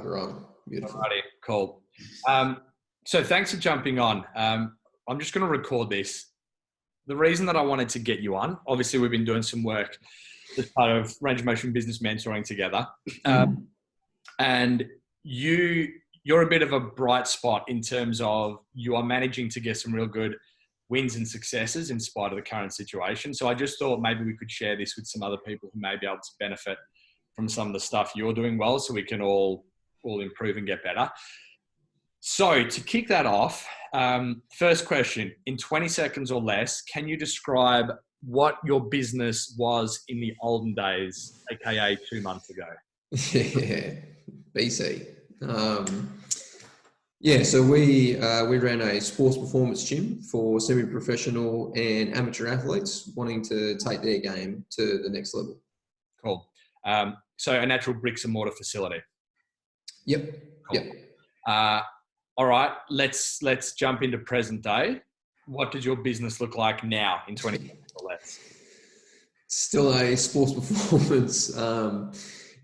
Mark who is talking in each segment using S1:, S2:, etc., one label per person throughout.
S1: run. Beautiful.
S2: Alrighty, cool. So thanks for jumping on. I'm just going to record this. The reason that I wanted to get you on, obviously we've been doing some work as part of Range of Motion Business Mentoring together. And you're a bit of a bright spot in terms of you are managing to get some real good wins and successes in spite of the current situation. So I just thought maybe we could share this with some other people who may be able to benefit from some of the stuff you're doing well, so we can all improve and get better. So to kick that off, first question, in 20 seconds or less, can you describe what your business was in the olden days, aka 2 months ago?
S1: Yeah, BC. So we ran a sports performance gym for semi-professional and amateur athletes wanting to take their game to the next level.
S2: Cool. So a natural bricks and mortar facility.
S1: Yep.
S2: Cool. Yep. All right, let's jump into present day. What does your business look like now in 20 seconds or less?
S1: Still a sports performance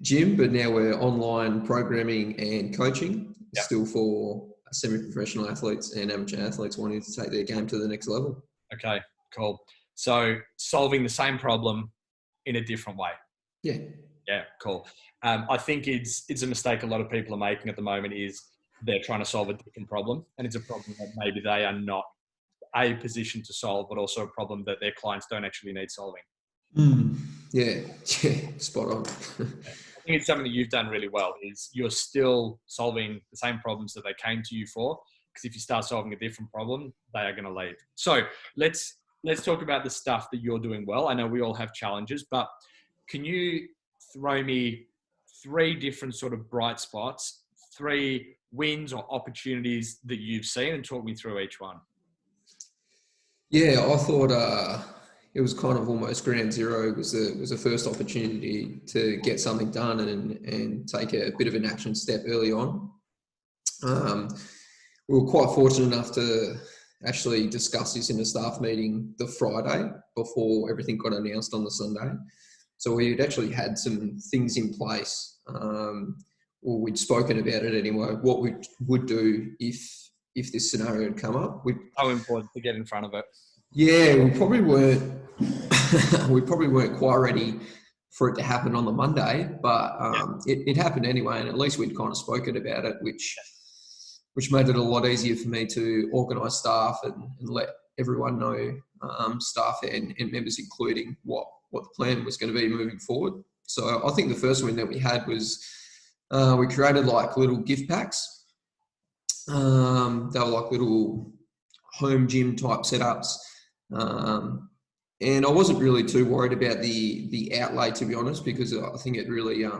S1: gym, but now we're online programming and coaching. Yep. Still for semi-professional athletes and amateur athletes wanting to take their game to the next level.
S2: Okay, cool. So solving the same problem in a different way.
S1: Yeah.
S2: Yeah, cool. I think it's a mistake a lot of people are making at the moment is they're trying to solve a different problem, and it's a problem that maybe they are not a position to solve, but also a problem that their clients don't actually need solving.
S1: Yeah, spot on.
S2: I think it's something that you've done really well is you're still solving the same problems that they came to you for, because if you start solving a different problem, they are going to leave. So let's talk about the stuff that you're doing well. I know we all have challenges, but can you throw me 3 different sort of bright spots, 3 wins or opportunities that you've seen, and talk me through each one?
S1: Yeah, I thought it was kind of almost ground zero. It was the first opportunity to get something done and take a bit of an action step early on. We were quite fortunate enough to actually discuss this in a staff meeting the Friday before everything got announced on the Sunday. So we'd actually had some things in place. We'd spoken about it anyway, what we would do if this scenario had come up.
S2: How important to get in front of it.
S1: Yeah, we probably weren't quite ready for it to happen on the Monday, but it happened anyway, and at least we'd kind of spoken about it, which made it a lot easier for me to organise staff and let everyone know, staff and members including, what the plan was going to be moving forward. So I think the first win that we had was we created like little gift packs. They were like little home gym type setups. And I wasn't really too worried about the outlay, to be honest, because I think it really, I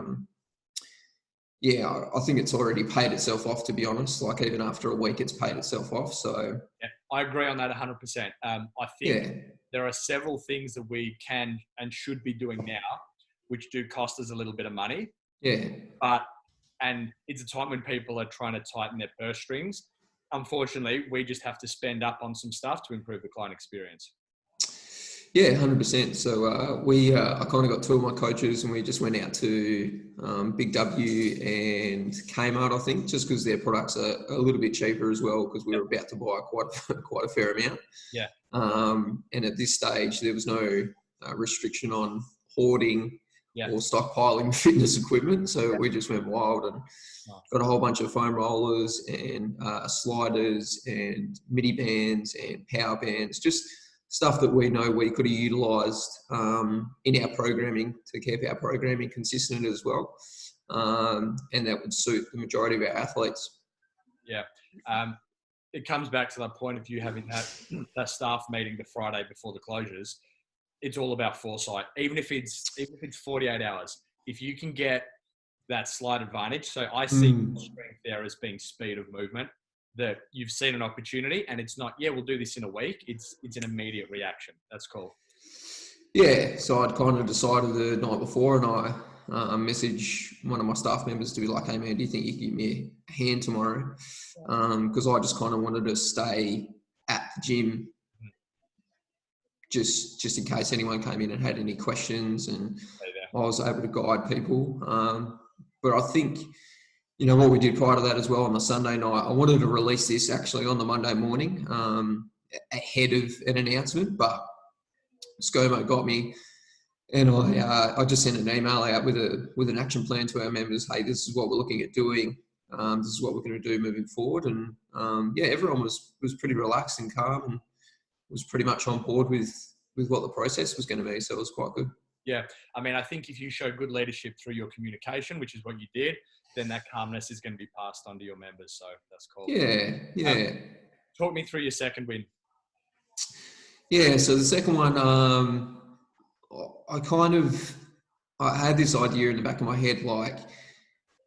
S1: think it's already paid itself off, to be honest. Like even after a week, it's paid itself off. So
S2: yeah, I agree on that 100%. I think there are several things that we can and should be doing now, which do cost us a little bit of money.
S1: Yeah.
S2: And it's a time when people are trying to tighten their purse strings. Unfortunately, we just have to spend up on some stuff to improve the client experience.
S1: Yeah, 100%. So I kind of got 2 of my coaches and we just went out to Big W and Kmart, I think, just because their products are a little bit cheaper as well, because we were about to buy quite a fair amount.
S2: Yeah.
S1: And at this stage, there was no restriction on hoarding or stockpiling fitness equipment. So we just went wild and got a whole bunch of foam rollers and sliders and midi bands and power bands, just stuff that we know we could have utilised in our programming to keep our programming consistent as well. And that would suit the majority of our athletes.
S2: Yeah. It comes back to that point of you having that staff meeting the Friday before the closures. It's all about foresight. Even if it's 48 hours, if you can get that slight advantage. So I see strength there as being speed of movement, that you've seen an opportunity and it's not, we'll do this in a week. It's an immediate reaction. That's cool. Yeah.
S1: So I'd kind of decided the night before and I message one of my staff members to be like, hey man, do you think you can give me a hand tomorrow? Because I just kind of wanted to stay at the gym just in case anyone came in and had any questions, and I was able to guide people. But I think what we did prior to that as well on the Sunday night, I wanted to release this actually on the Monday morning ahead of an announcement, but ScoMo got me, and I just sent an email out with an action plan to our members. Hey, this is what we're looking at doing. This is what we're going to do moving forward. And everyone was pretty relaxed and calm, and was pretty much on board with what the process was going to be. So it was quite good.
S2: Yeah. I mean, I think if you show good leadership through your communication, which is what you did, then that calmness is going to be passed on to your members. So that's cool.
S1: Yeah.
S2: Talk me through your second win.
S1: Yeah. So the second one, I had this idea in the back of my head, like,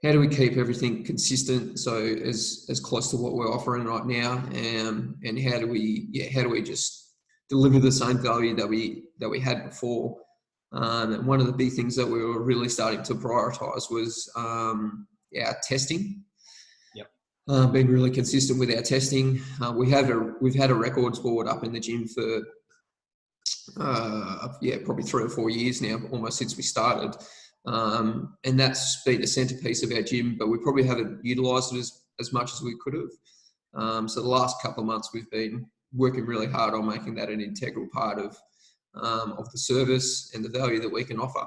S1: how do we keep everything consistent? So as close to what we're offering right now, and how do we just deliver the same value that we had before? And one of the big things that we were really starting to prioritize was our testing.
S2: Yep.
S1: Being really consistent with our testing. We've had a records board up in the gym for probably 3 or 4 years now, almost since we started. And that's been a centerpiece of our gym, but we probably haven't utilized it as much as we could have. So the last couple of months we've been working really hard on making that an integral part of the service and the value that we can offer.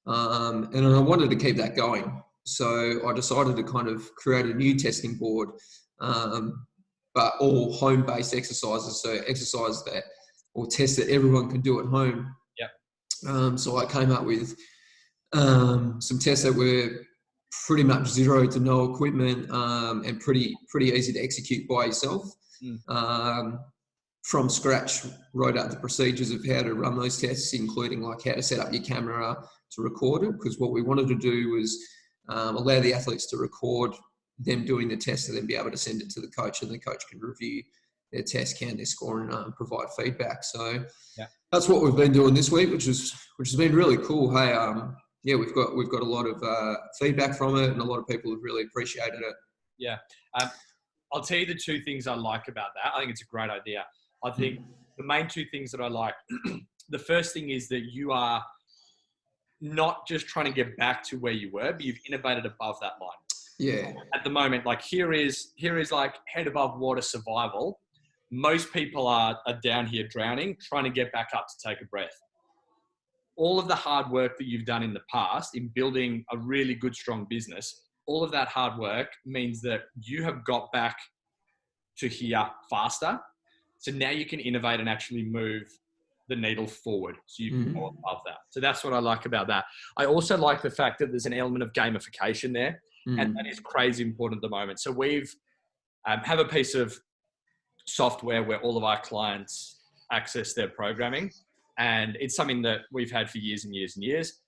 S1: And I wanted to keep that going. So I decided to kind of create a new testing board, but all home-based exercises. So exercises that, or tests that everyone can do at home.
S2: Yeah.
S1: So I came up with some tests that were pretty much zero to no equipment, and pretty easy to execute by yourself. From scratch, wrote out the procedures of how to run those tests, including like how to set up your camera to record it. Because what we wanted to do was allow the athletes to record them doing the test and then be able to send it to the coach, and the coach can review their test, count their score, and provide feedback. So that's what we've been doing this week, which has been really cool. Hey, we've got a lot of feedback from it, and a lot of people have really appreciated it.
S2: Yeah. I'll tell you the two things I like about that. I think it's a great idea. I think the main two things that I like, the first thing is that you are not just trying to get back to where you were, but you've innovated above that line.
S1: Yeah.
S2: At the moment, like here is like head above water survival. Most people are down here drowning, trying to get back up to take a breath. All of the hard work that you've done in the past in building a really good, strong business, all of that hard work means that you have got back to here faster. So now you can innovate and actually move the needle forward. So you can go above that. So that's what I like about that. I also like the fact that there's an element of gamification there. And that is crazy important at the moment. So we've have a piece of software where all of our clients access their programming. And it's something that we've had for years and years and years.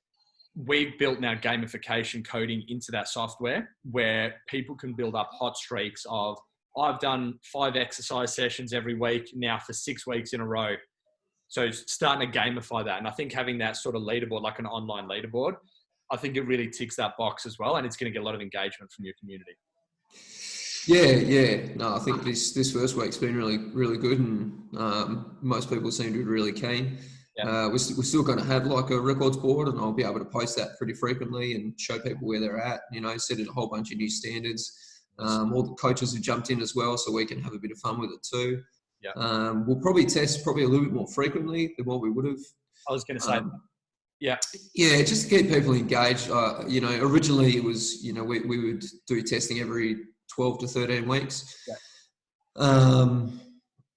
S2: We've built now gamification coding into that software where people can build up hot streaks of, I've done 5 exercise sessions every week now for 6 weeks in a row. So starting to gamify that. And I think having that sort of leaderboard, like an online leaderboard, I think it really ticks that box as well. And it's going to get a lot of engagement from your community.
S1: Yeah. No, I think this first week's been really, really good. And most people seem to be really keen. Yeah. We're still going to have like a records board, and I'll be able to post that pretty frequently and show people where they're at, set in a whole bunch of new standards. All the coaches have jumped in as well, so we can have a bit of fun with it too.
S2: Yeah.
S1: We'll probably test a little bit more frequently than what we would have.
S2: I was going to say, yeah,
S1: just to keep people engaged. Originally it was, we would do testing every 12 to 13 weeks.
S2: Yeah.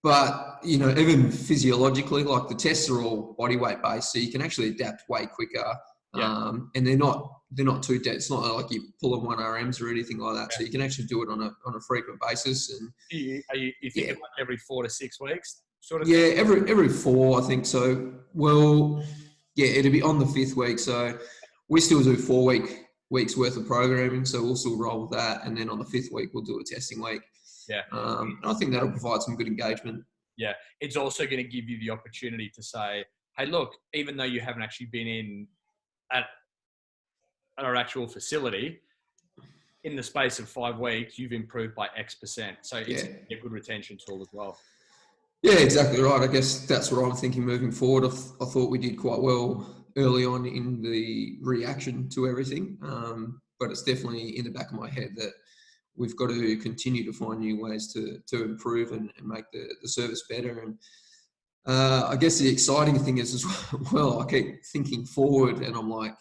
S1: But, even physiologically, like the tests are all body weight based, so you can actually adapt way quicker.
S2: Yeah.
S1: And they're not too dead. It's not like you pull on 1 RMs or anything like that. Yeah. So you can actually do it on a frequent basis. And
S2: you think like every 4 to 6 weeks sort of
S1: thing? Yeah, every 4, I think so. Well, yeah, it'll be on the 5th week. So we still do 4 weeks worth of programming. So we'll still roll with that. And then on the 5th week, we'll do a testing week.
S2: Yeah.
S1: I think that'll provide some good engagement.
S2: Yeah. It's also going to give you the opportunity to say, hey, look, even though you haven't actually been in at our actual facility, in the space of 5 weeks, you've improved by X%. So it's a good retention tool as well.
S1: Yeah, exactly right. I guess that's what I'm thinking moving forward. I thought we did quite well early on in the reaction to everything. but it's definitely in the back of my head that we've got to continue to find new ways to improve and make the service better. And I guess the exciting thing is as well, I keep thinking forward and I'm like,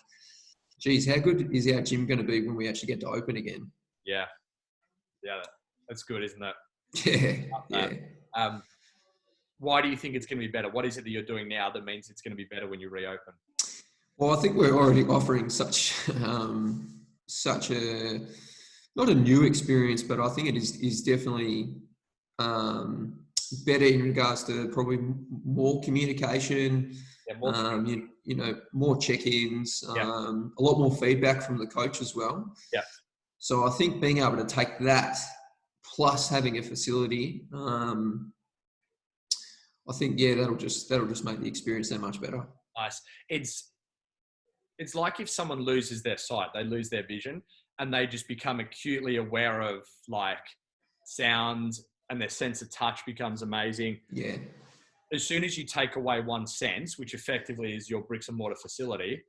S1: geez, how good is our gym going to be when we actually get to open again?
S2: Yeah. Yeah. That's good, isn't it?
S1: Yeah.
S2: Why do you think it's going to be better? What is it that you're doing now that means it's going to be better when you reopen?
S1: Well, I think we're already offering such a, not a new experience, but I think it is definitely better in regards to probably more communication, more check-ins, a lot more feedback from the coach as well.
S2: Yeah.
S1: So I think being able to take that plus having a facility, I think, that'll just make the experience that much better.
S2: Nice. It's like if someone loses their sight, they lose their vision, and they just become acutely aware of like sound, and their sense of touch becomes amazing.
S1: Yeah.
S2: As soon as you take away one sense, which effectively is your bricks and mortar facility,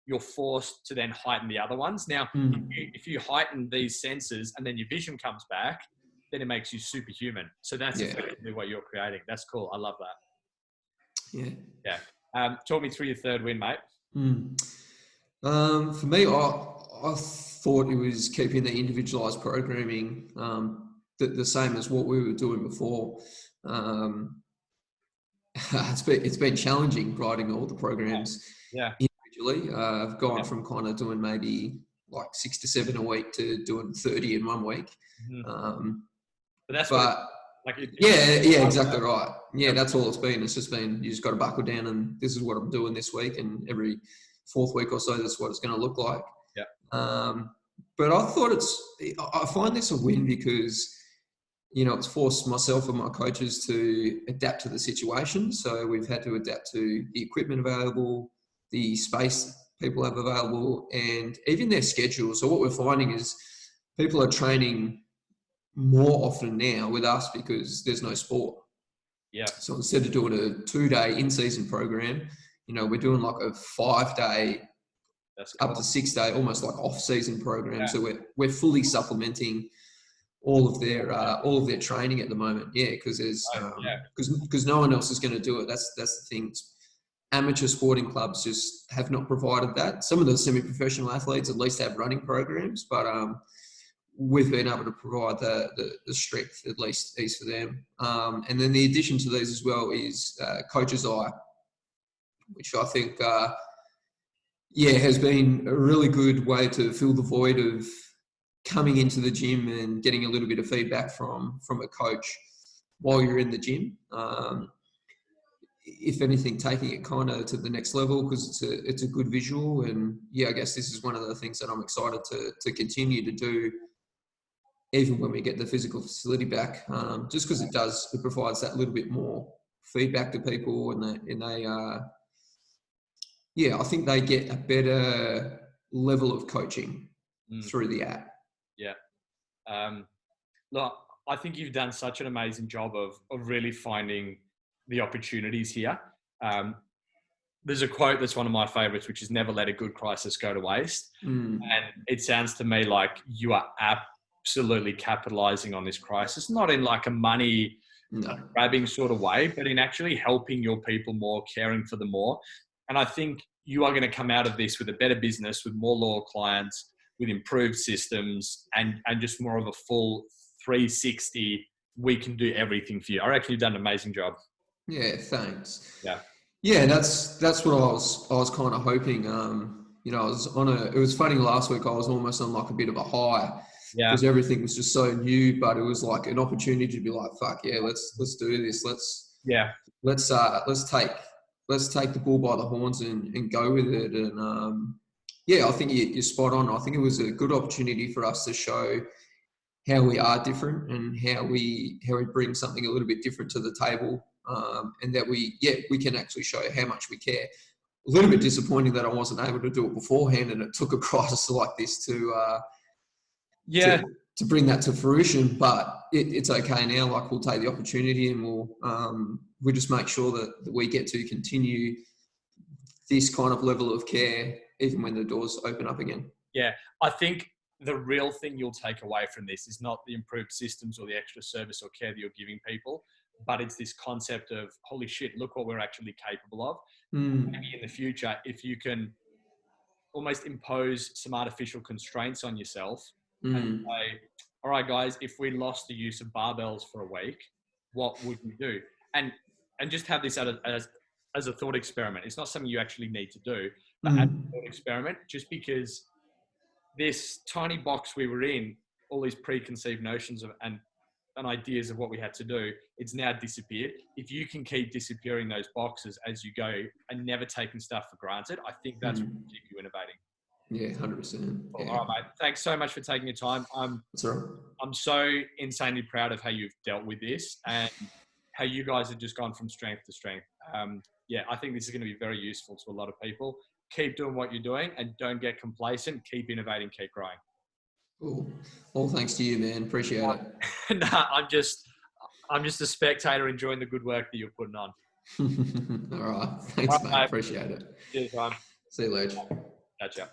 S2: you're forced to then heighten the other ones. Now, if you heighten these senses and then your vision comes back, then it makes you superhuman. So that's effectively what you're creating. That's cool. I love that.
S1: Yeah.
S2: Yeah. Talk me through your third win, mate.
S1: For me, I thought it was keeping the individualized programming the same as what we were doing before. It's been challenging writing all the programs individually. I've gone from kind of doing maybe like 6 to 7 a week to doing 30 in 1 week. Exactly right. Yeah, that's all it's been. It's just been, you just got to buckle down and this is what I'm doing this week, and every 4th week or so, that's what it's going to look like.
S2: Yeah.
S1: But I find this a win because, it's forced myself and my coaches to adapt to the situation. So we've had to adapt to the equipment available, the space people have available, and even their schedule. So what we're finding is people are training more often now with us because there's no sport.
S2: Yeah.
S1: So instead of doing a 2-day in-season program, we're doing like a 5-day, up to 6-day, almost like off-season program. Yeah. So we're fully supplementing all of their training at the moment. Yeah, because because no one else is going to do it. That's the thing. Amateur sporting clubs just have not provided that. Some of the semi-professional athletes at least have running programs, but we've been able to provide the strength, at least these for them. And then the addition to these as well is Coach's Eye, which I think has been a really good way to fill the void of coming into the gym and getting a little bit of feedback from a coach while you're in the gym. If anything, taking it kind of to the next level, because it's a good visual. And I guess this is one of the things that I'm excited to continue to do, even when we get the physical facility back, just because it provides that little bit more feedback to people, and they I think they get a better level of coaching through the app.
S2: Yeah. Look, I think you've done such an amazing job of really finding the opportunities here. There's a quote that's one of my favorites, which is never let a good crisis go to waste. And it sounds to me like you are absolutely capitalizing on this crisis, not in like a money grabbing sort of way, but in actually helping your people more, caring for them more. And I think you are going to come out of this with a better business, with more loyal clients, with improved systems, and just more of a full 360, we can do everything for you. I reckon you've done an amazing job.
S1: Yeah, thanks.
S2: Yeah,
S1: that's what I was kind of hoping. It was funny last week, I was almost on like a bit of a high. Yeah. Because everything was just so new, but it was like an opportunity to be like, fuck yeah, let's do this. Let's take the bull by the horns and go with it. And I think you're spot on. I think it was a good opportunity for us to show how we are different and how we bring something a little bit different to the table, and that we can actually show how much we care. A little bit disappointing that I wasn't able to do it beforehand, and it took a crisis like this to bring that to fruition. But it's okay now. Like, we'll take the opportunity, and we'll just make sure that we get to continue this kind of level of care even when the doors open up again.
S2: Yeah, I think the real thing you'll take away from this is not the improved systems or the extra service or care that you're giving people, but it's this concept of, holy shit, look what we're actually capable of. Maybe in the future, if you can almost impose some artificial constraints on yourself and say, all right, guys, if we lost the use of barbells for a week, what would you do? And just have this as a thought experiment. It's not something you actually need to do, but as a thought experiment, just because this tiny box we were in, all these preconceived notions of and ideas of what we had to do, it's now disappeared. If you can keep disappearing those boxes as you go and never taking stuff for granted, I think that's what will keep you innovating.
S1: Yeah, 100%.
S2: Well,
S1: Yeah.
S2: all right, mate. Thanks so much for taking your time.
S1: That's all right.
S2: I'm so insanely proud of how you've dealt with this and how you guys have just gone from strength to strength. Yeah, I think this is going to be very useful to a lot of people. Keep doing what you're doing and don't get complacent. Keep innovating, keep growing.
S1: Cool. All thanks to you, man. Appreciate it.
S2: Nah, I'm just a spectator enjoying the good work that you're putting on.
S1: All right. Thanks, mate. Appreciate it.
S2: Cheers, man.
S1: See you later.
S2: Catch ya.